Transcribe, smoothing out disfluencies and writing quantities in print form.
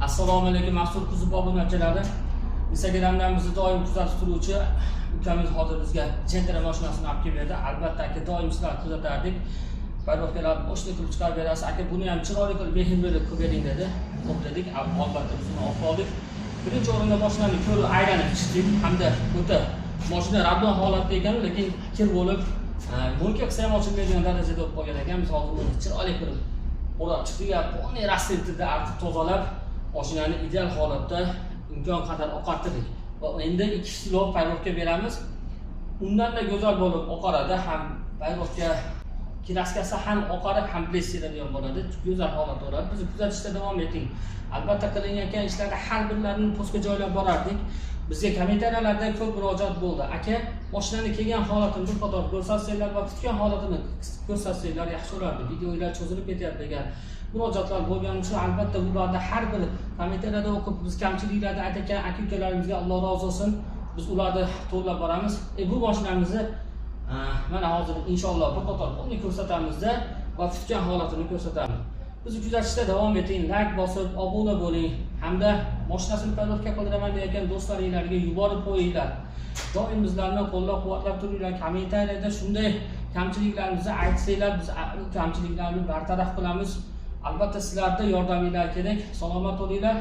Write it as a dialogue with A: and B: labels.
A: Assalomu alaykum, mas'ul kuzib obunachilari. Instagramdan bizni doim kuzatib turuvchi ukamiz hozir bizga Gentra mashinasini olib kelib berdi. Albatta aka, doim sizlar kuzatardik. Parvokalarni boshqa qilib chiqarib berasiz. Aka, buni ham chiroyli qilib mehr berib qilib bering dedi. Xo'p dedik, albatta bizni olib oldik. Birinchi o'rinda mashinani ko'rib aylanib chiqdik hamda o'ta mashina rabdon holatda ekan, lekin kir bo'lib, yo'lga qilsa ham ochilmaydigan darajada bo'lib qolgan ekan. Biz hozir uni chiroyli qilib o'rab chiqdik. Polniy rassetida artib tozalab, mashinani ideal holatda imkon qadar oqartirdik. Va endi 2 kilo payrovka beramiz. Undan da go'zal bo'lib oqaradi, ham payrovka kraskasi ham oqarib, ham plessiladigan bo'ladi. Go'zal holat bo'ladi. Bizni kuzatishda davom eting. Albatta qilinayotgan ishlarda har birlarini postga joylab borardik. Bizga kommentariyalarda ko'p murojaat bo'ldi. Aka, mashinani kelgan holatini bir qator ko'rsatsanglar va tutgan holatini ko'rsatsanglar yaxshi bo'lardi. Videolar cho'zilib ketyapti degan murojaatlar bo'lgani uchun albatta ularda har bir kommentariyada o'qib, biz kamchiliklarni aytgan aka-ukalarimizga Alloh rozi bo'lsin. Biz ularni to'g'rilab boramiz. Bu mashinamizni mana hozir inshaalloh bir qator uni ko'rsatamizda va tutgan holatini ko'rsatamiz. Bizni kuzatishda davom eting, like bosib, obuna bo'ling hamda mashinasini payrovka qildiraman degan do'stlaringizga yuborib qo'yinglar. Doim bizlarni qo'llab-quvvatlab turinglar. Kommentariyada shunday kamchiliklarimizni aytsanglar, biz u kamchiliklarni bartaraf qilamiz. Albatta sizlarda yordaminglar kerak. Salomat bo'linglar.